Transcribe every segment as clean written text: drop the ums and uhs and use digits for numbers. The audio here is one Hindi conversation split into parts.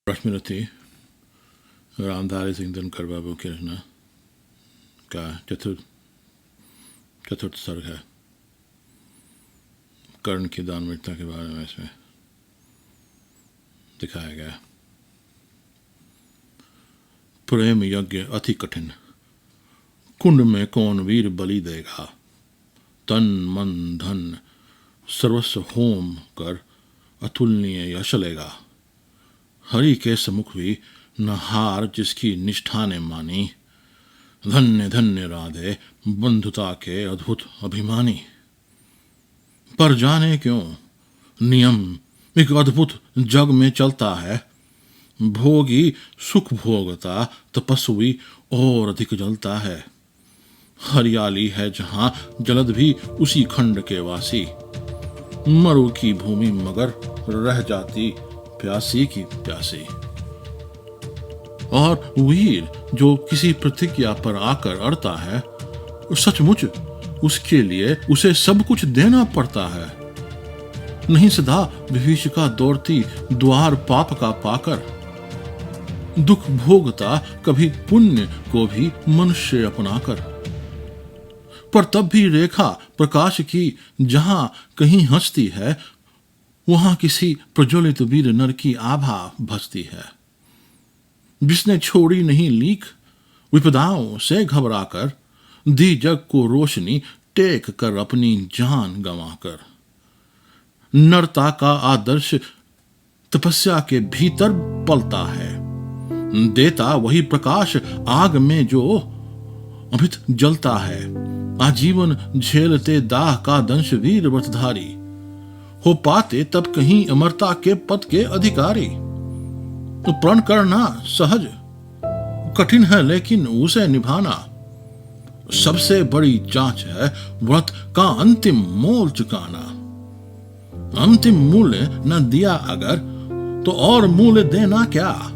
स्मृति रामधारी सिंह दिनकर बाबू की रचना का चतुर्थ सर्ग है। कर्ण की दानवीरता के बारे में इसमें दिखाया गया। प्रेम यज्ञ अति कठिन, कुंड में कौन वीर बलि देगा। तन मन धन सर्वस्व होम कर अतुलनीय यश लेगा। हरि के सम्मुख भी न हार जिसकी निष्ठा ने मानी। धन्य धन्य राधे बंधुता के अद्भुत अभिमानी। पर जाने क्यों नियम एक अद्भुत जग में चलता है। भोगी सुख भोगता तपस्वी और अधिक जलता है। हरियाली है जहां जलद भी उसी खंड के वासी। मरु की भूमि मगर रह जाती प्यासी की प्यासी। और वीर जो किसी प्रतिज्ञा पर आकर अड़ता है, सचमुच उसके लिए उसे सब कुछ देना पड़ता है। नहीं सदा विभीषिका दौड़ती द्वार पाप का पाकर। दुख भोगता कभी पुण्य को भी मनुष्य अपनाकर। पर तब भी रेखा प्रकाश की जहां कहीं हंसती है, वहां किसी प्रज्वलित वीर नर की आभा भसती है। जिसने छोड़ी नहीं लीक विपदाओं से घबराकर, दी जग को रोशनी टेक कर अपनी जान गंवाकर। नरता का आदर्श तपस्या के भीतर पलता है। देता वही प्रकाश आग में जो अभित जलता है। आजीवन झेलते दाह का दंश वीर व्रतधारी। हो पाते तब कहीं अमरता के पद के अधिकारी। तो प्रण करना सहज कठिन है, लेकिन उसे निभाना सबसे बड़ी जांच है। व्रत का अंतिम मोल चुकाना। अंतिम मूल्य न दिया अगर तो और मूल्य देना क्या।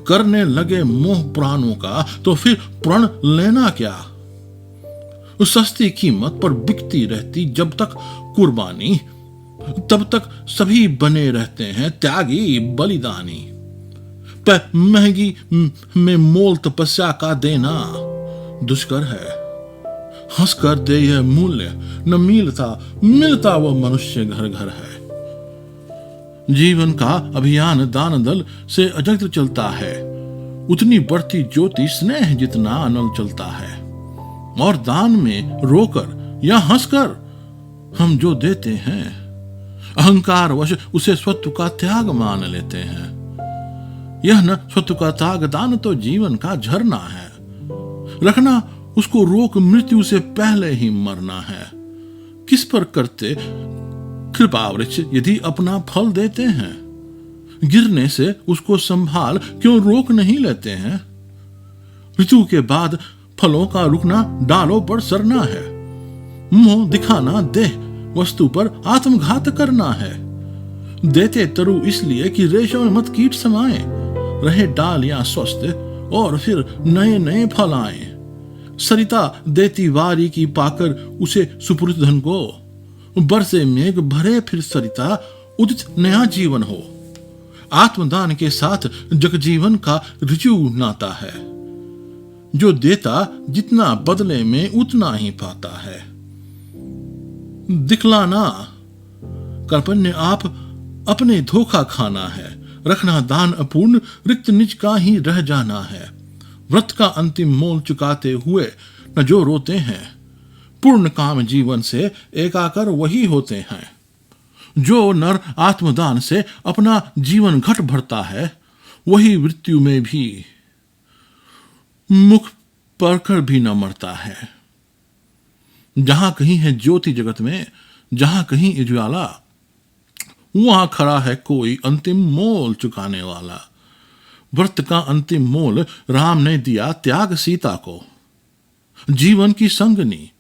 करने लगे मोह प्राणों का तो फिर प्रण लेना क्या। सस्ती कीमत पर बिकती रहती जब तक कुर्बानी, तब तक सभी बने रहते हैं त्यागी बलिदानी। पर महंगी में मोल तपस्या का देना दुष्कर है। हंस कर दे यह मूल्य न मिलता वो मनुष्य घर घर है। जीवन का अभियान दान दल से अजंत्र चलता है। उतनी बढ़ती ज्योति स्नेह जितना अनल चलता है। और दान में रोकर या हंसकर हम जो देते हैं, अहंकार वश उसे स्वत्व का त्याग मान लेते हैं। यह न स्वत्व का त्याग दान तो जीवन का झरना है। रखना उसको रोक मृत्यु से पहले ही मरना है। किस पर करते कृपा वृक्ष यदि अपना फल देते हैं। गिरने से उसको संभाल क्यों रोक नहीं लेते हैं। ऋतु के बाद फलों का रुकना डालों पर सरना है। मुंह दिखाना देह वस्तु पर आत्मघात करना है। देते तरु इसलिए कि रेशों में मत कीट समाए। रहे डाल या स्वस्थ और फिर नए नए फल आए। सरिता देती वारी की पाकर उसे सुपुरुष धन को। बरसे मेघ भरे फिर सरिता उदित नया जीवन हो। आत्मदान के साथ जगजीवन का ऋजु नाता है। जो देता जितना बदले में उतना ही पाता है। दिखलाना कर्पण्य आप अपने धोखा खाना है। रखना दान अपूर्ण रिक्त निज का ही रह जाना है। व्रत का अंतिम मोल चुकाते हुए न जो रोते हैं, पूर्ण काम जीवन से एकाकर वही होते हैं। जो नर आत्मदान से अपना जीवन घट भरता है, वही मृत्यु में भी मुख परकर भी न मरता है। जहां कहीं है ज्योति जगत में, जहां कहीं उज्ज्वला, वहां खड़ा है कोई अंतिम मोल चुकाने वाला। व्रत का अंतिम मोल राम ने दिया त्याग सीता को। जीवन की संगनी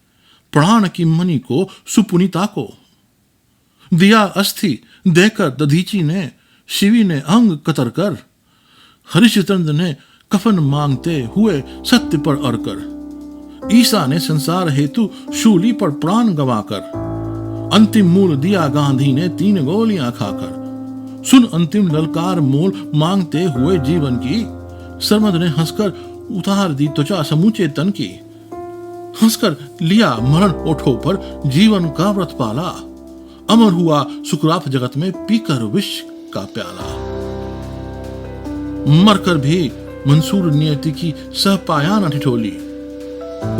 प्राण की मणि को सुपुनीता को। दिया अस्थि देकर दधीची ने, शिवी ने अंग कतर कर। हरिश्चंद्र ने कफन मांगते हुए सत्य पर अड़कर। ईसा ने संसार हेतु शूली पर प्राण गवाकर। अंतिम मूल दिया गांधी ने 3 गोलियां खाकर। सुन अंतिम ललकार मोल मांगते हुए जीवन की। सरमद ने हंसकर उतार दी त्वचा समूचे तन की। हंसकर लिया मरण ओठों पर जीवन का व्रत पाला। अमर हुआ सुकरात जगत में पीकर विष का प्याला। मरकर भी मंसूर नियति की सह पाया न ठिठोली।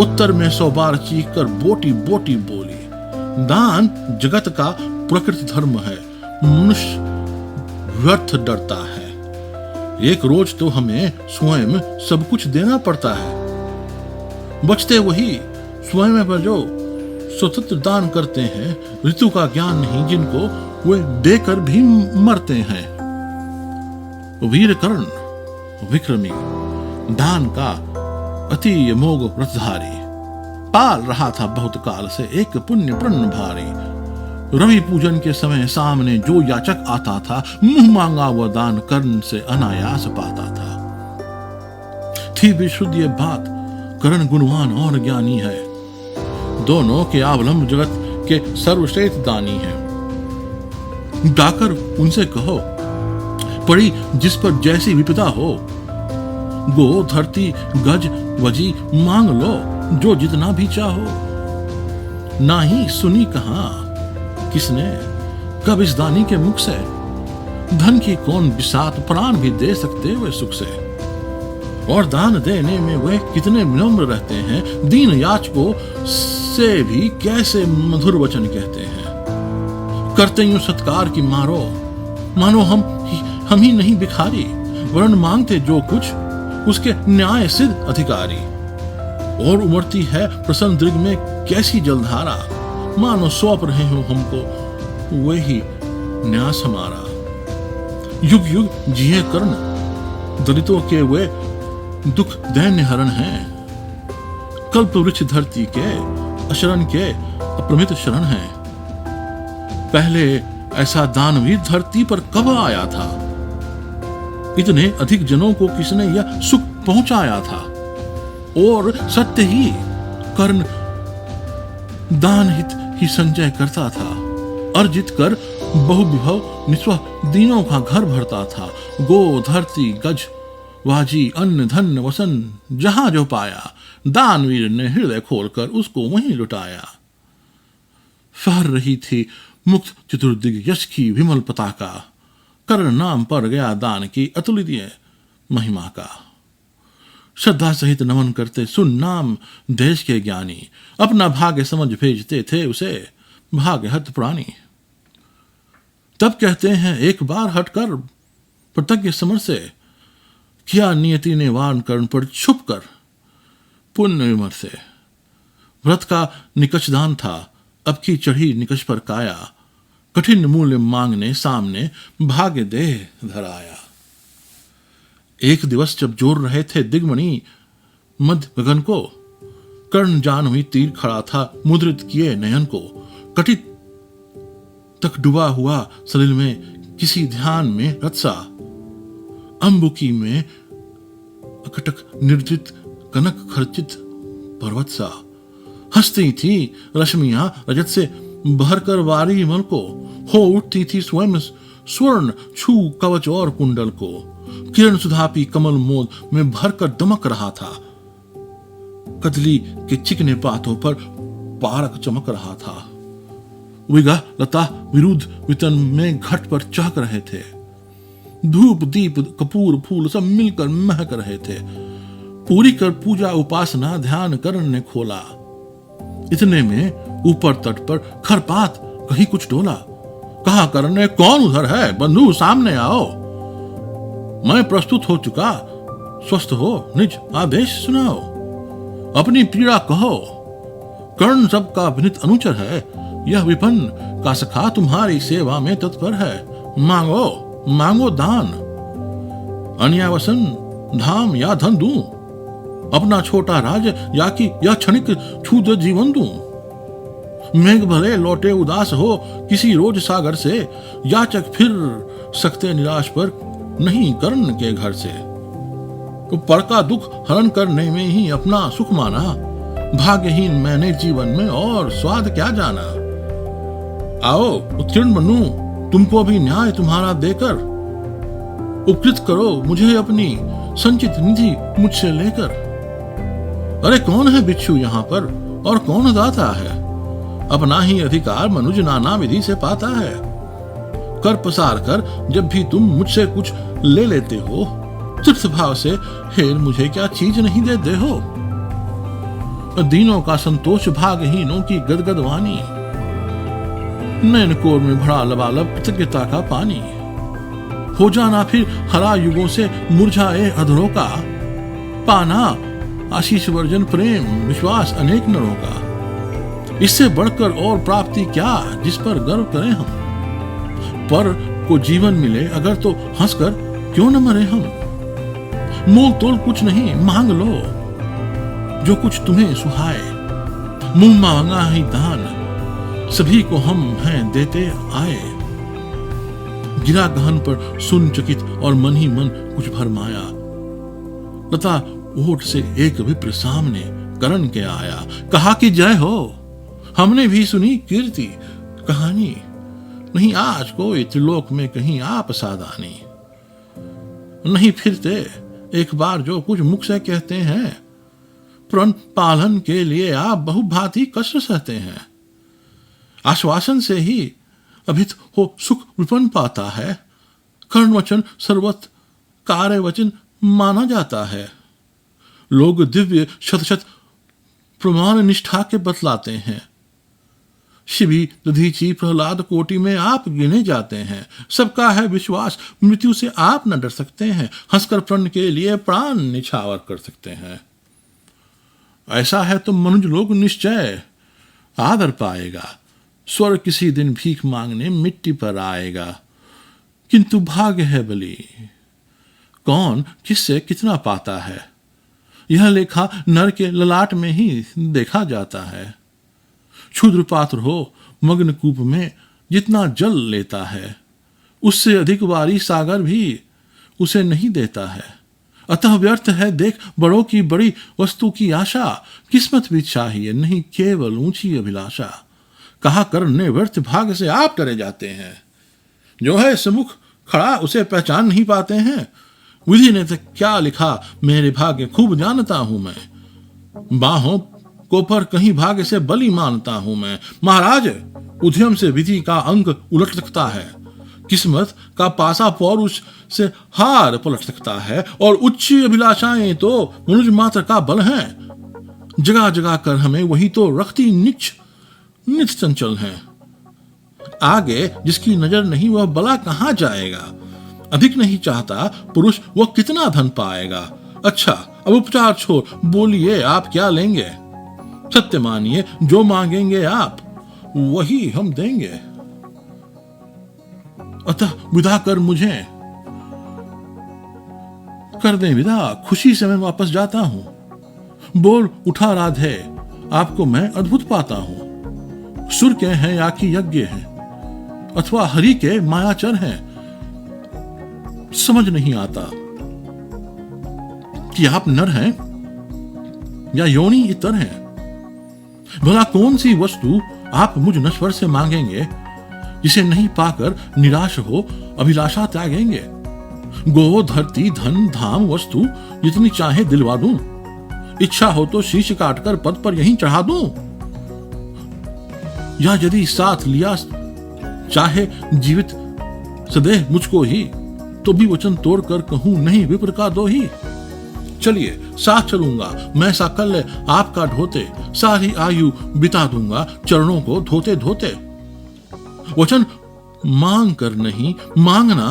उत्तर में 100 बार चीख कर बोटी बोटी बोली। दान जगत का प्रकृति धर्म है, मनुष्य व्यर्थ डरता है। एक रोज तो हमें स्वयं सब कुछ देना पड़ता है। बचते वही स्वयं पर जो स्वतंत्र दान करते हैं। ऋतु का ज्ञान नहीं जिनको वे देकर भी मरते हैं। वीर कर्ण विक्रमी दान का अति अमोघ व्रतधारी। पाल रहा था बहुत काल से एक पुण्य प्रण भारी। रवि पूजन के समय सामने जो याचक आता था, मुंह मांगा वह दान कर्ण से अनायास पाता था। थी विशुद्ध ये बात, कर्ण गुणवान और ज्ञानी है। दोनों के अवलंब जगत के सर्वश्रेष्ठ दानी हैं। जाकर उनसे कहो, पड़ी जिस पर जैसी विपदा हो, गो धरती गज वजी मांग लो जो जितना भी चाहो। ना ही सुनी कहां किसने कब इस दानी के मुख से, धन की कौन बिसात प्राण भी दे सकते वे सुख से। और दान देने में वे कितने विनम्र रहते हैं, दीन याचकों से भी कैसे मधुर वचन कहते हैं। करते यूं सत्कार की मानो हम ही नहीं भिखारी, वरन मांगते जो कुछ उसके न्याय सिद्ध अधिकारी। और उमड़ती है प्रसन्न दृग में कैसी जलधारा, मानो सौंप रहे हो हमको वही न्यास हमारा। युग युग जिये कर्ण, दलितों के वे दुख दैन्य हरण हैं। कल्प वृक्ष धरती के अशरण के अप्रमित शरण हैं। पहले ऐसा दानवीर धरती पर कब आया था, इतने अधिक जनों को किसने यह सुख पहुंचाया था। और सत्य ही कर्ण दान हित ही संचय करता था, अर्जित कर बहुविभव निस्व दीनों का घर भरता था। गो धरती गज वाजी अन्न धन वसन जहां जो पाया, दानवीर ने हृदय खोलकर उसको वहीं लुटाया। फहर रही थी मुक्त चतुर्दिग यश की विमल पताका, कर्ण नाम पर गया दान की अतुलित महिमा का। श्रद्धा सहित नमन करते सुन नाम देश के ज्ञानी, अपना भाग्य समझ भेजते थे उसे भाग्य हत प्राणी। तब कहते हैं एक बार हटकर प्रतज्ञ समर से, किया नियति ने वान कर्ण पर छुप कर पुण्य विमर से। व्रत का निकष दान था, अब की चढ़ी निकष पर काया, कठिन मूल्य मांगने सामने भाग्य देह धराया। एक दिवस जब जोर रहे थे दिग्मणि मध्य गगन को, कर्ण जान हुई तीर खड़ा था मुद्रित किए नयन को। कटित तक डूबा हुआ सलिल में किसी ध्यान में रत्सा, अंबुकी में अकटक निर्जित कनक खर्चित पर्वत सा। हंसती थी रश्मियां रजत से भरकर वारी मल को, हो उठती थी स्वयं स्वर्ण छू कवच और कुंडल को। किरण सुधापी कमल मोद में भरकर दमक रहा था, कदली के चिकने पातों पर पारक चमक रहा था। विगा लता विरुद्ध वितन में घट पर चहक रहे थे, धूप दीप कपूर फूल सब मिलकर महक रहे थे। पूरी कर पूजा उपासना ध्यान कर्ण ने खोला, इतने में ऊपर तट पर खरपात कहीं कुछ डोला। कहा कर्ण ने, कौन उधर है बंधु सामने आओ, मैं प्रस्तुत हो चुका, स्वस्थ हो निज आदेश सुनाओ, अपनी पीड़ा कहो। कर्ण सबका विनित अनुचर है, यह विपन्न का सखा तुम्हारी सेवा में तत्पर है। मांगो मांगो दान, अन्यावसन धाम या धन दूं, अपना छोटा राज या कि यह क्षणिक क्षुद्र जीवन दूं। मेघ भले लौटे उदास हो किसी रोज सागर से, याचक फिर सकते निराश पर नहीं कर्ण के घर से। तो पर का दुख हरण करने में ही अपना सुख माना, भाग्यहीन मैंने जीवन में और स्वाद क्या जाना। आओ उत्तीर्ण बनूं तुमको अभी न्याय तुम्हारा देकर उपकृत करो मुझे अपनी संचित निधि मुझसे लेकर। अरे कौन है बिच्छू यहाँ पर और कौन दाता है? अपना ही अधिकार मनुज नाना विधि से पाता है। कर पसार कर जब भी तुम मुझसे कुछ ले लेते हो, तृप्त भाव से हेर मुझे क्या चीज नहीं देते हो। दीनों का संतोष भागहीनों की गदगद वाणी, नैन कोर में भरा लबालब कृतज्ञता का पानी। हो जाना फिर हरा युगों से मुरझाए अधरों का, पाना आशीष वर्जन प्रेम विश्वास अनेक नरों का। इससे बढ़कर और प्राप्ति क्या जिस पर गर्व करें हम। पर को जीवन मिले अगर तो हंसकर क्यों न मरे हम। मोल तोल कुछ नहीं मांग लो जो कुछ तुम्हें सुहाए। मुंह मांगा ही दान सभी को हम हैं देते आए। गिरा गहन पर सुन चकित और मन ही मन कुछ भरमाया। लता ओट से एक विप्र सामने करण के आया। कहा कि जय हो हमने भी सुनी कीर्ति कहानी। नहीं आज कोई त्रिलोक में कहीं आप सादानी। नहीं फिरते एक बार जो कुछ मुख से कहते हैं। प्रण पालन के लिए आप बहुभांति कष्ट सहते हैं। आश्वासन से ही अभित हो सुख विपन्न पाता है। कर्ण वचन सर्वत कार्य वचन माना जाता है। लोग दिव्य शत शत प्रमाण निष्ठा के बतलाते हैं। शिवी दधीची प्रहलाद कोटि में आप गिने जाते हैं। सबका है विश्वास मृत्यु से आप न डर सकते हैं। हंसकर प्रण के लिए प्राण निछावर कर सकते हैं। ऐसा है तो मनुज लोग निश्चय आदर पाएगा। स्वर्ग किसी दिन भीख मांगने मिट्टी पर आएगा। किंतु भाग्य है बली कौन किससे कितना पाता है। यह लेखा नर के ललाट में ही देखा जाता है। क्षुद्र पात्र हो मग्न कूप में जितना जल लेता है, उससे अधिक बारी सागर भी उसे नहीं देता है। अतः व्यर्थ है देख बड़ों की बड़ी वस्तु की आशा। किस्मत भी चाहिए नहीं केवल ऊंची अभिलाषा। कहा करने व्यर्थ भाग से आप करे जाते हैं। जो है सम्मुख खड़ा उसे पहचान नहीं पाते हैं। विधि ने तो क्या लिखा मेरे भाग्य खूब जानता हूं मैं। बाहों को पर कहीं भाग्य से बलि मानता हूं मैं। महाराज उद्यम से विधि का अंक उलट सकता है। किस्मत का पासा पौरुष से हार पलट सकता है। और उच्च अभिलाषाएं तो मनुष्य मात्र का बल है। जगा जगा कर हमें वही तो रखती नित चंचल है। आगे जिसकी नजर नहीं वह बला कहां जाएगा। अधिक नहीं चाहता पुरुष वह कितना धन पाएगा। अच्छा अब उपचार छोड़ बोलिए आप क्या लेंगे। सत्य मानिए जो मांगेंगे आप वही हम देंगे। अतः विदा कर मुझे कर दें विदा। खुशी से मैं वापस जाता हूं। बोल उठा राधे आपको मैं अद्भुत पाता हूं। सुर के हैं या कि यज्ञ हैं अथवा हरि के मायाचर हैं। समझ नहीं आता कि आप नर हैं या योनि इतर हैं। भला कौन सी वस्तु आप मुझ नश्वर से मांगेंगे जिसे नहीं पाकर निराश हो अभिलाषा त्यागेंगे। गो धरती धन धाम वस्तु जितनी चाहे दिलवा दूं। इच्छा हो तो शीश काटकर पद पर यहीं चढ़ा दूं। या यदि साथ लिया चाहे जीवित सदैव मुझको ही तो भी वचन तोड़कर कहूं नहीं विप्र का दो ही। चलिए साथ चलूंगा मैं साकल्य आपका ढोते। सारी आयु बिता दूंगा चरणों को धोते धोते। वचन मांग कर नहीं मांगना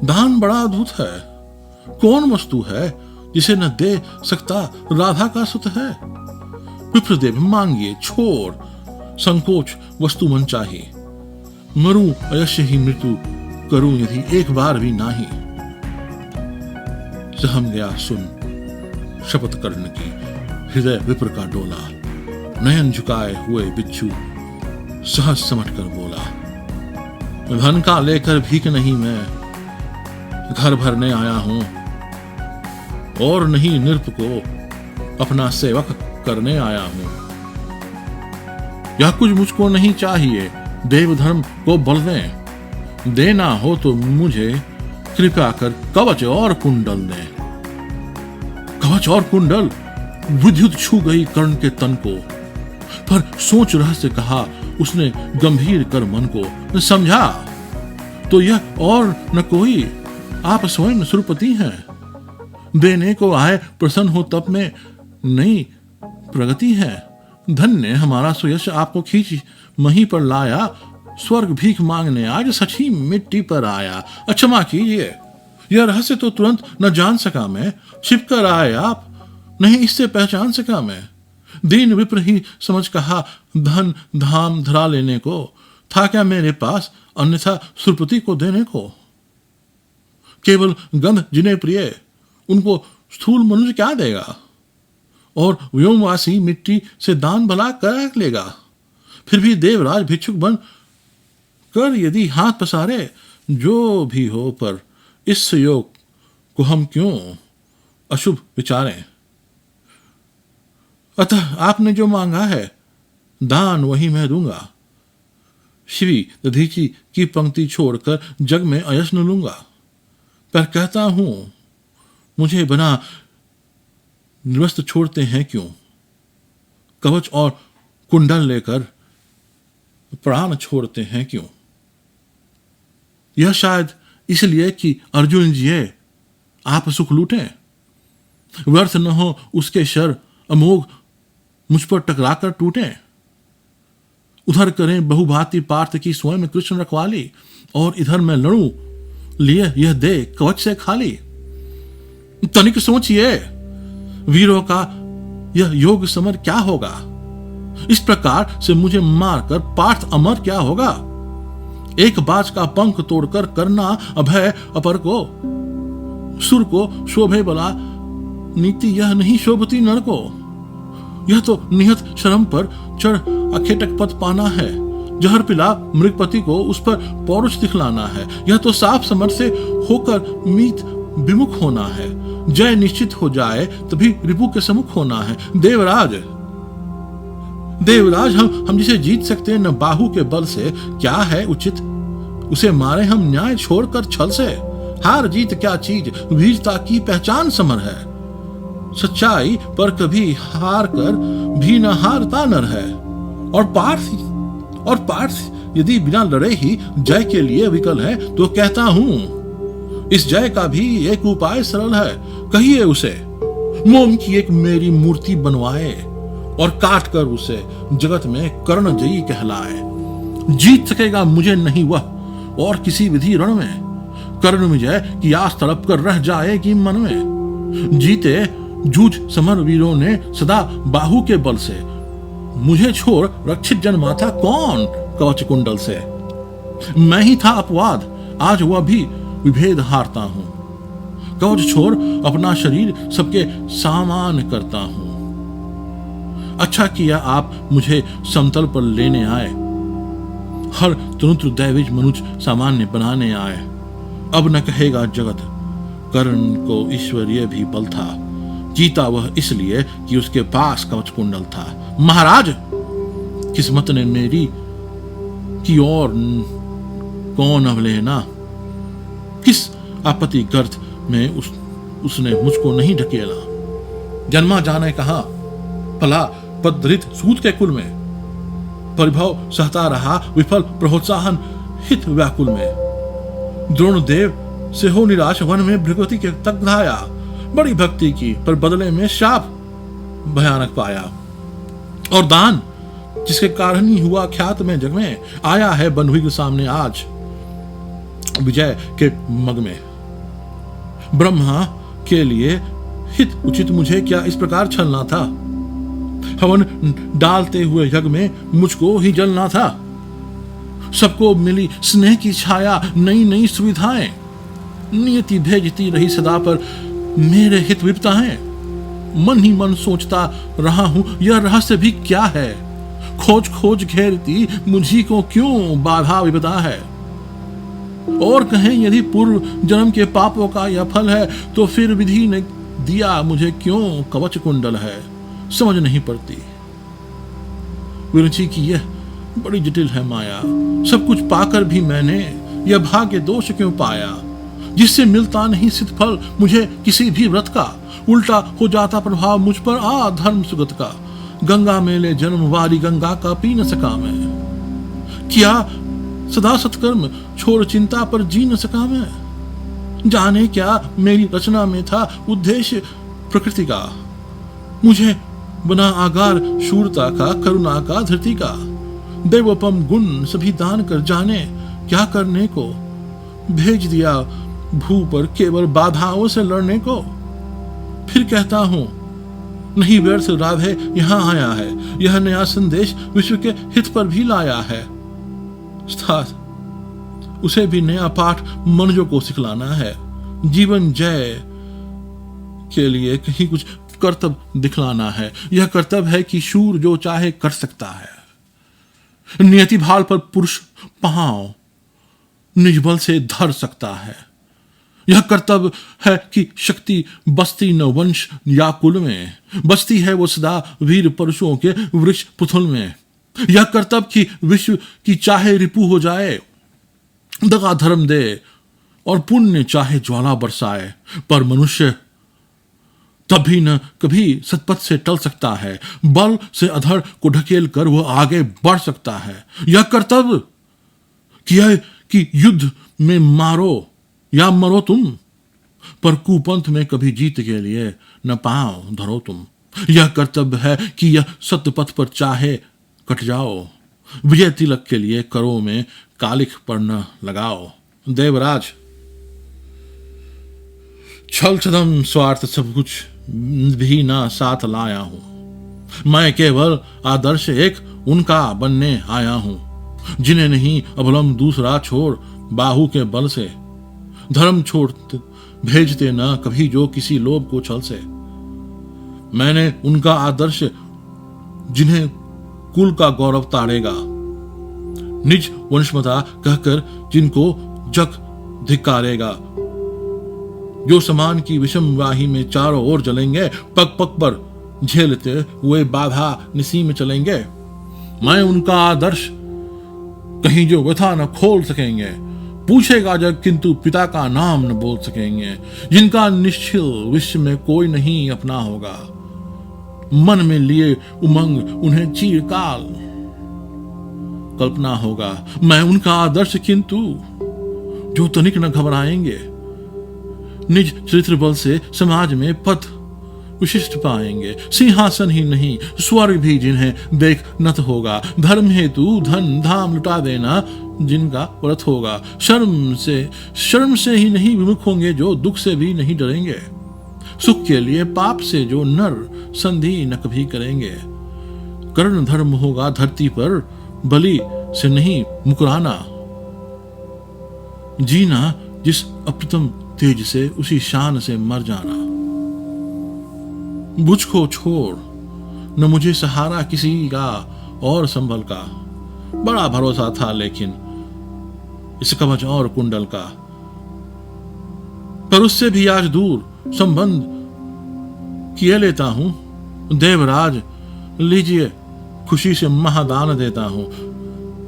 दान बड़ा अद्भुत है। कौन वस्तु है जिसे न दे सकता राधा का सुत है। विप्रदेव मांगिए छोड़ संकोच वस्तु मन चाहिए। मरूं अयश्य ही मृत्यु करूं यदि एक बार भी नाही। सहम गया सुन शपथ कर्ण की हृदय विप्र का डोला। नयन झुकाए हुए बिच्छू सहज समट कर बोला। धन का लेकर भीख नहीं मैं घर भरने आया हूं। और नहीं नृप को अपना सेवक करने आया हूं। यह कुछ मुझको नहीं चाहिए। देव धर्म को बल दें देना हो तो मुझे कृपया कर कवच और कुंडल दें। कवच और कुंडल विद्युत छू गई कर्ण के तन को, पर सोच रहस्य कहा उसने गंभीर कर मन को। समझा तो यह और न कोई आप स्वयं सुरपति हैं। देने को आए प्रसन्न हो तब में नई प्रगति है। धन्य हमारा सुयश आपको खींच मही पर लाया। स्वर्ग भीख मांगने आज सची मिट्टी पर आया। क्षमा कीजिए, यह रहस्य तो तुरंत न जान सका मैं। छिप कर आए आप, नहीं इससे पहचान सका मैं। दीन विप्र ही समझ कहा धन धाम धरा लेने को। था क्या मेरे पास अन्यथा सुरपति को देने को। केवल गंध जिन्हें प्रिय उनको स्थूल मनुष्य क्या देगा। और व्योमवासी मिट्टी से दान भला कर लेगा। फिर भी देवराज भिक्षुक बन कर यदि हाथ पसारे जो भी हो, पर इस योग को हम क्यों अशुभ विचारें। अतः आपने जो मांगा है दान वही मैं दूंगा। शिवी दधीची की पंक्ति छोड़कर जग में अयश न लूंगा। पर कहता हूं मुझे बना निवस्त छोड़ते हैं क्यों। कवच और कुंडल लेकर प्राण छोड़ते हैं क्यों। यह शायद इसलिए कि अर्जुन जी आप सुख लूटें, व्यर्थ न हो उसके शर अमोघ मुझ पर टकराकर टूटे। उधर करें बहुभांति पार्थ की स्वयं कृष्ण रखवाली, और इधर मैं लड़ूं लिए यह दे कवच से खाली। तनिक सोचिए वीरों का यह योग समर क्या होगा। इस प्रकार से मुझे मारकर पार्थ अमर क्या होगा। एक बाज का पंख तोड़कर करना अभय अपर को। सुर को शोभे बला नीति यह नहीं शोभती नर को। यह तो निहत शर्म पर चढ़ अखेटक पद पाना है। जहर पिला मृगपति को उस पर पौरुष दिखलाना है। यह तो साफ समर से होकर मीत विमुख होना है। जय निश्चित हो जाए तभी रिपु के सम्मुख होना है। देवराज हम जिसे जीत सकते हैं न बाहु के बल से, क्या है उचित उसे मारे हम न्याय छोड़कर छल से। हार जीत क्या चीज वीरता की पहचान समर है। सच्चाई पर कभी हार कर भी न हारता नर है। और पार्थ यदि बिना लड़े ही जय के लिए विकल है तो कहता हूं इस जय का भी एक उपाय सरल है। कहिए उसे मोम की एक मेरी मूर्ति बनवाए, और काट कर उसे जगत में कर्ण जयी कहलाए। जीत सकेगा मुझे नहीं वह, और किसी विधि रण में कर्ण विजय की आस तड़प कर रह जाएगी मन में। जीते जूझ समर वीरों ने सदा बाहु के बल से। मुझे छोड़ रक्षित जन्मा था कौन कवच कुंडल से। मैं ही था अपवाद, आज वह भी विभेद हारता हूं। कवच छोड़ अपना शरीर सबके सामान करता हूं। अच्छा किया आप मुझे समतल पर लेने आए। हर तनुत्र दैविज मनुष्य सामान्य बनाने आए। अब न कहेगा जगत कर्ण को ईश्वरीय भी बल था। जीता वह इसलिए कि उसके पास कवच कुंडल था। महाराज किस्मत ने मेरी की और कौन अवलेना। किस आपत्ति गर्त में उसने मुझको नहीं ढकेला। जन्मा जाने कहा पला पदरित सूत के कुल में। परिभव सहता रहा विफल प्रोत्साहन हित व्याकुल में। द्रोण देव से हो निराश वन में भृगवती के तक धाया। बड़ी भक्ति की पर बदले में शाप भयानक पाया। और दान जिसके कारण ही हुआ ख्यात में जग में, आया है बंधुई के सामने आज विजय के मग में। ब्रह्मा के लिए हित उचित मुझे क्या इस प्रकार छलना था। हवन डालते हुए यज्ञ में मुझको ही जलना था। सबको मिली स्नेह की छाया, नई नई सुविधाएं। नियति भेजती रही सदा पर मेरे हित विपताएं। मन ही मन सोचता रहा हूं यह रहस्य भी क्या है। खोज खोज घेरती मुझी को क्यों बाधा विपदा है। और कहें यदि पूर्व जन्म के पापों का यह फल है, तो फिर विधि ने दिया मुझे क्यों कवच कुंडल है। समझ नहीं पड़ती विरुचि की यह बड़ी जटिल है माया। सब कुछ पाकर भी मैंने यह भाग्य दोष क्यों पाया, जिससे मिलता नहीं सिद्ध फल मुझे किसी भी व्रत का। उल्टा हो जाता प्रभाव मुझ पर आ धर्म सुगत का। गंगा में ले जन्म वारी गंगा का पी न सका मैं। किया सदा सत्कर्म छोड़ चिंता पर जी न सका मैं। जाने क्या मेरी रचना में था उद्देश्य प्रकृति का। मुझे बना आगार शूरता का, करुणा का, धरती का। देवोपम गुण सभी दान कर जाने क्या करने को। भेज दिया भू पर केवल बाधाओं से लड़ने को। फिर कहता हूं नहीं व्यर्थ राधे यहां आया है। यह नया संदेश विश्व के हित पर भी लाया है। उसे भी नया पाठ मनुष्यों को सिखलाना है। जीवन जय के लिए कहीं कुछ कर्तव्य दिखलाना है। यह कर्तव्य है कि शूर जो चाहे कर सकता है। नियति भाल पर पुरुष पांव निज बल से धर सकता है। यह कर्तव्य है कि शक्ति बसती न वंश या कुल में, बसती है वो सदा वीर पुरुषों के वृक्ष पुथुल में। यह कर्तव्य कि विश्व की चाहे रिपु हो जाए, दगा धर्म दे और पुण्य चाहे ज्वाला बरसाए, पर मनुष्य तभी न कभी सतपथ से टल सकता है। बल से अधड़ को ढकेल कर वह आगे बढ़ सकता है। यह कर्तव्य किया कि युद्ध में मारो या मरो तुम, पर कुपंथ में कभी जीत के लिए न पांव धरो तुम। यह कर्तव्य है कि यह सत्य पथ पर चाहे कट जाओ, विजय तिलक के लिए करो में कालिख पर न लगाओ। देवराज छल छदम स्वार्थ सब कुछ भी ना साथ लाया हूं। मैं केवल आदर्श एक उनका बनने आया हूं, जिन्हें नहीं अवलंब दूसरा छोड़ बाहु के बल से। धर्म छोड़ भेजते ना कभी जो किसी लोभ को छल से। मैंने उनका आदर्श जिन्हें कुल का गौरव ताड़ेगा, निज वंशमता कहकर जिनको जग धिक्कारेगा। जो समान की विषम वाही में चारों ओर जलेंगे, पग पग पर झेलते हुए बाधा निसी में चलेंगे। मैं उनका आदर्श कहीं जो व्यथा न खोल सकेंगे, पूछेगा जग किंतु पिता का नाम न बोल सकेंगे। जिनका निश्चिल विश्व में कोई नहीं अपना होगा, मन में लिए उमंग उन्हें चिरकाल कल्पना होगा। मैं उनका आदर्श किंतु जो तनिक न घबराएंगे, निज चरित्र बल से समाज में पद विशिष्ट पाएंगे। सिंहासन ही नहीं स्वर्ग भी जिन्हें देख नत होगा। धर्म हेतु धन धाम लुटा देना जिनका व्रत होगा। शर्म से ही नहीं विमुख होंगे जो दुख से भी नहीं डरेंगे। सुख के लिए पाप से जो नर संधि न कभी करेंगे। कर्ण धर्म होगा धरती पर, बलि से नहीं मुकराना। जीना जिस अप्रतम तेज से उसी शान से मर जाना। बुझ को छोड़ न मुझे सहारा किसी का और संभल का। बड़ा भरोसा था लेकिन इस कवच और कुंडल का, पर उससे भी आज दूर संबंध किए लेता हूं। देवराज लीजिए खुशी से महादान देता हूं।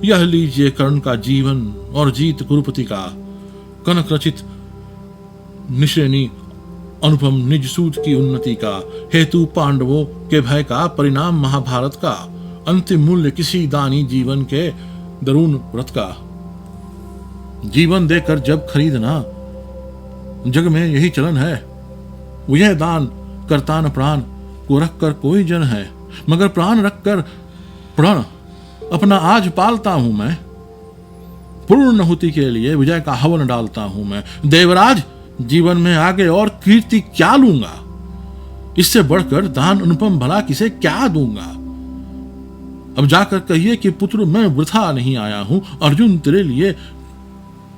यह लीजिए कर्ण का जीवन और जीत कुरुपति का। कनक रचित निश्रेणी अनुपम निज सूत की उन्नति का। हेतु पांडवों के भय का, परिणाम महाभारत का। अंतिम मूल्य किसी दानी जीवन के दरुण व्रत का। जीवन देकर जब खरीदना जग में यही चलन है। यह दान करता न प्राण को रख कर कोई जन है, मगर प्राण रख कर प्रण अपना आज पालता हूं मैं। पूर्ण हुति के लिए विजय का हवन डालता हूं मैं। देवराज जीवन में आगे और कीर्ति क्या लूंगा, इससे बढ़कर दान अनुपम भला किसे क्या दूंगा। अब जाकर कहिए कि पुत्र मैं वृथा नहीं आया हूं, अर्जुन तेरे लिए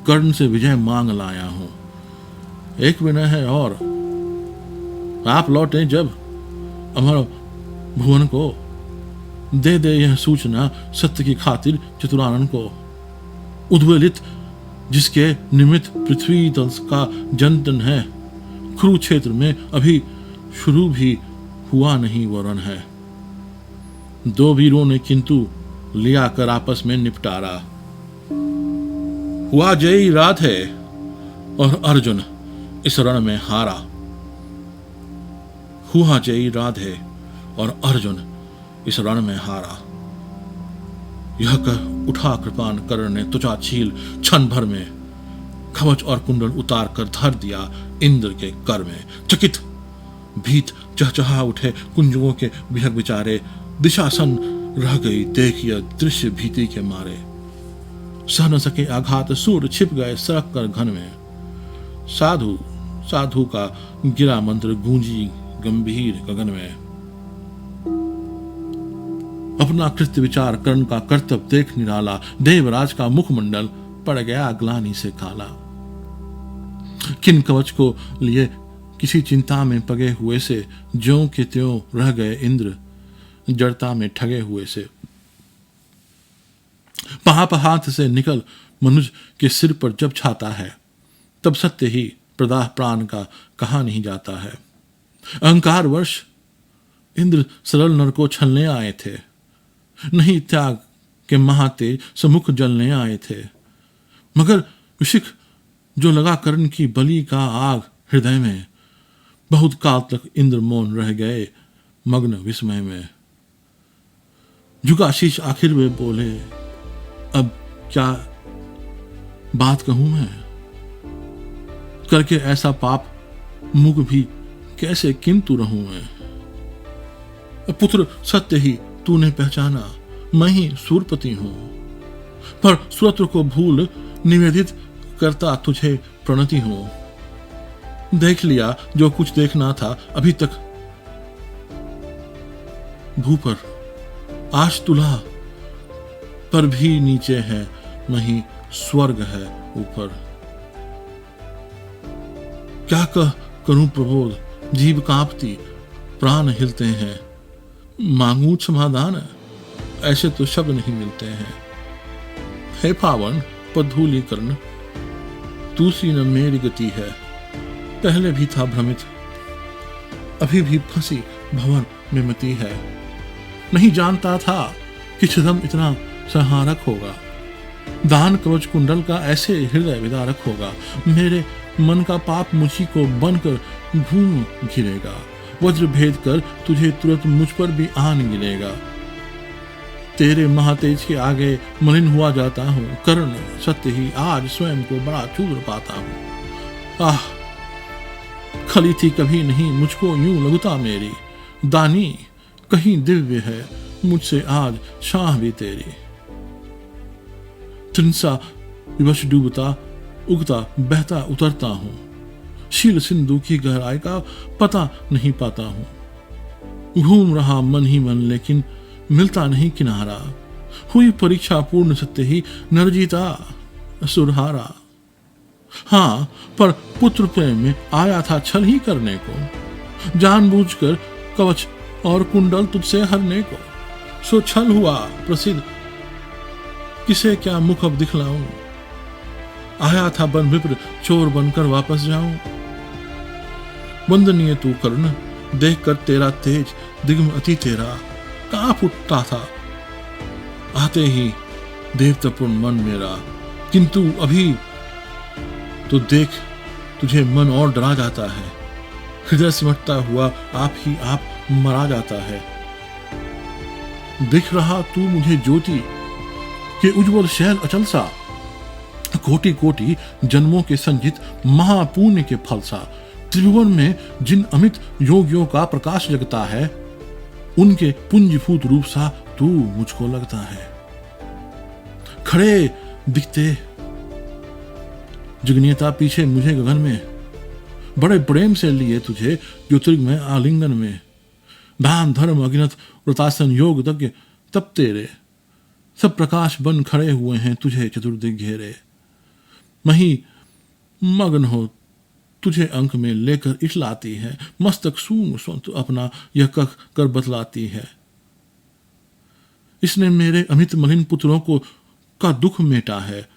कर्ण से विजय मांग लाया हूं। एक विनय है और आप लौटे जब अमर भुवन को, दे दे यह सूचना सत्य की खातिर चतुरानन को। उद्वेलित जिसके निमित्त पृथ्वी तल का जंतन है, कुरुक्षेत्र में अभी शुरू भी हुआ नहीं वो रण है। दो वीरों ने किंतु लिया कर आपस में निपटारा। हुआ जयी राधे और अर्जुन इस रण में हारा। हुआ जयी राधे और अर्जुन इस रण में हारा। यह कह उठा कृपान कर्ण ने त्वचा छील क्षण भर में कवच और कुंडल उतार कर धर दिया इंद्र के कर में। चकित भीत चहचहा उठे कुंजुओं के विहग विचारे। दिशासन रह गई देख यह दृश्य भीति के मारे। सह न सके आघात सूर छिप गए सरक कर घन में। साधु साधु का गिरा मंत्र गूंजी गंभीर गगन में। अपना कृत्य विचार कर्ण का कर्तव्य देख निराला। देवराज का मुखमंडल पड़ गया ग्लानि से काला। किन कवच को लिए किसी चिंता में पगे हुए से। ज्यों के त्यों रह गए इंद्र जड़ता में ठगे हुए से। पाप हाथ से निकल मनुज के सिर पर जब छाता है, तब सत्य ही प्रदाह प्राण का कहा नहीं जाता है। अहंकार वर्ष इंद्र सरल नर को छलने आए थे। नहीं त्याग के महातेज सम्मुख जलने आए थे। मगर विशिख जो लगा कर्ण की बलि का आग हृदय में। बहुत काल तक इंद्र मौन रह गए मग्न विस्मय में। झुका शीश आखिर में बोले, अब क्या बात कहूं मैं। करके ऐसा पाप मुख भी कैसे किंतु रहूं मैं। पुत्र सत्य ही तूने पहचाना, मैं ही सूरपति हूं। पर सुरत्र को भूल निवेदित करता तुझे प्रणति हूं। देख लिया जो कुछ देखना था अभी तक भू पर। आज तुला पर भी नीचे है, नहीं स्वर्ग है ऊपर। क्या करूं प्रबोध, जीव कांपती प्राण हिलते हैं। मांगू समाधान, ऐसे तो शब्द नहीं मिलते हैं। हे पावन पद्धूली कर्ण, तू सी न मेरी गति है। पहले भी था भ्रमित, अभी भी फंसी भवन में मती है। नहीं जानता था कि छिदम इतना संहारक होगा। दान कवच कुंडल का ऐसे हृदय विदारक होगा। मेरे मन का पाप मुझी को बनकर घूम घिरेगा। वज्र भेद कर तुझे तुरंत मुझ पर भी आन गिरेगा। तेरे महातेज के आगे मलिन हुआ जाता हूँ। कर्ण सत्य ही आज स्वयं को बड़ा चूर पाता हूँ। आह, खली थी कभी नहीं मुझको यूं लघुता मेरी। दानी कहीं दिव्य है मुझसे आज शाह भी तेरी। त्रिंसा विवश डूबता उगता बहता उतरता हूँ। शील सिंधु की गहराई का पता नहीं पाता हूँ। घूम रहा मन ही मन लेकिन मिलता नहीं किनारा। हुई परीक्षा पूर्ण सत्य ही नरजीता सुरहारा। हाँ, पर पुत्र प्रेम में आया था छल ही करने को। जानबूझकर कवच और कुंडल तुझसे हरने को। सो छल हुआ प्रसिद्ध, किसे क्या मुख अब दिखलाऊं। आया था बन विप्र चोर बनकर वापस जाऊं। वंदनीय तू कर्ण, देख कर तेरा तेज दिग्म अति तेरा कांप उठता था। आते ही देवतापूर्ण मन मेरा, किंतु अभी तो देख तुझे मन और डरा जाता है। हृदय सिमटता हुआ आप ही आप मरा जाता है। दिख रहा तू मुझे ज्योति के उज्जवल शैल अचल सा। कोटि कोटि जन्मों के संचित महापुण्य के फल सा। त्रिभुवन में जिन अमित योगियों का प्रकाश जगता है, उनके पुंजभूत रूप सा तू मुझको लगता है। खड़े दिखते जगनियता पीछे मुझे गगन में। बड़े प्रेम से लिए तुझे ज्योतिर्ग में आलिंगन में। दान धर्म अगिनत व्रतासन योग तज्ञ तब तेरे। सब प्रकाश बन खड़े हुए हैं तुझे चतुर्दिक घेरे। मही मग्न हो तुझे अंक में लेकर इठलाती है। मस्तक सूंघ स्वंत अपना यह कख कर बतलाती है। इसने मेरे अमित मलिन पुत्रों को का दुख मेटा है।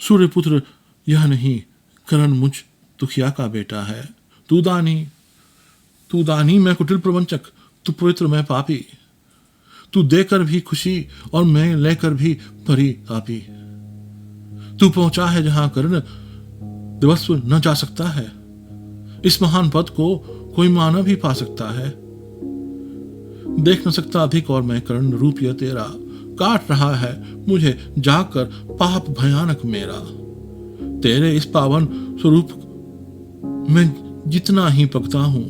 सूर्य पुत्र यह नहीं, करण मुझ दुखिया का बेटा है। तू दानी मैं कुटिल प्रवंचक, तू पवित्र मैं पापी। तू देकर भी खुशी और मैं लेकर भी परी आपी। तू पहुंचा है जहां कर्ण दिवस्व न जा सकता है। इस महान पद को कोई मानव ही पा सकता है। देख न सकता अधिक और मैं कर्ण रूप यह तेरा, काट रहा है मुझे जाकर पाप भयानक मेरा। तेरे इस पावन स्वरूप में जितना ही पकता हूं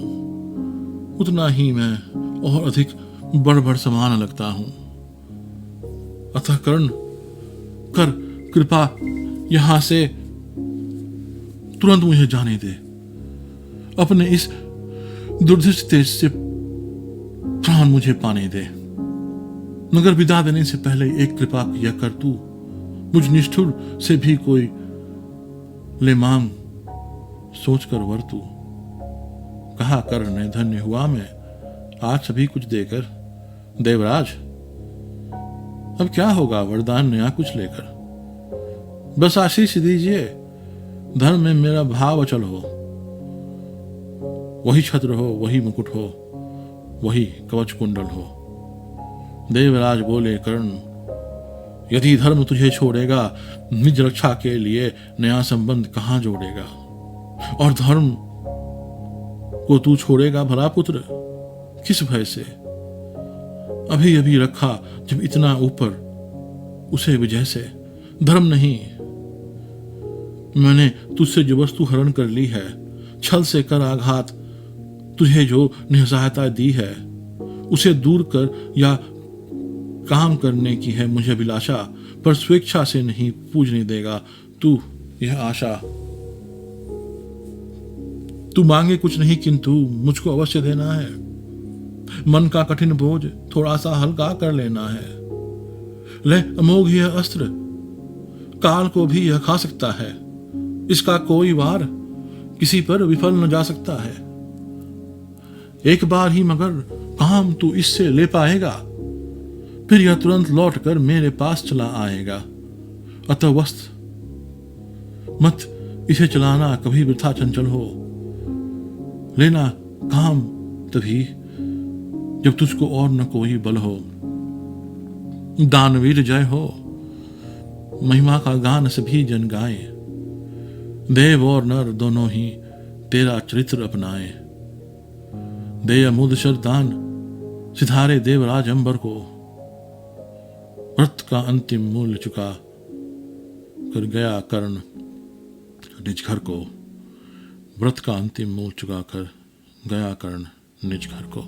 उतना ही मैं और अधिक बढ़ बढ़ समान लगता हूं। अतः कर्ण कर कृपा यहां से तुरंत मुझे जाने दे। अपने इस दुर्धर्ष तेज से प्राण मुझे पाने दे। मगर विदा देने से पहले एक कृपा किया कर तू, मुझ निष्ठुर से भी कोई ले मांग सोच कर वर तू। कहा कर्ण ने धन्य हुआ मैं आज सभी कुछ देकर। देवराज अब क्या होगा वरदान नया कुछ लेकर। बस आशीष दीजिए धर्म में मेरा भाव अचल हो। वही छत्र हो, वही मुकुट हो, वही कवच कुंडल हो। देवराज बोले कर्ण यदि धर्म तुझे छोड़ेगा निज रक्षा के लिए नया संबंध कहां जोड़ेगा। और धर्म को तू छोड़ेगा भला पुत्र किस भय से। अभी अभी रखा जब इतना ऊपर उसे विजय से। धर्म नहीं मैंने तुझसे जो वस्तु हरण कर ली है, छल से कर आघात तुझे जो निसहायता दी है, उसे दूर कर या काम करने की है मुझे अभिलाषा। पर स्वेच्छा से नहीं पूजने देगा तू यह आशा। तू मांगे कुछ नहीं किंतु मुझको अवश्य देना है। मन का कठिन बोझ थोड़ा सा हल्का कर लेना है। ले अमोघ यह अस्त्र काल को भी यह खा सकता है। इसका कोई वार किसी पर विफल न जा सकता है। एक बार ही मगर काम तू इससे ले पाएगा, फिर यह तुरंत लौट कर मेरे पास चला आएगा। अतः वस्त मत इसे चलाना कभी वृथा चंचल हो। लेना काम तभी जब तुझको और न कोई बल हो। दानवीर जय हो, महिमा का गान सभी जन गाए। देव और नर दोनों ही तेरा चरित्र अपनाए। दे अमुद दान सिधारे देवराज अंबर को। व्रत का अंतिम मूल्य चुका कर गया कर्ण निज घर को। व्रत का अंतिम मूल्य चुका कर गया कर्ण निज घर को।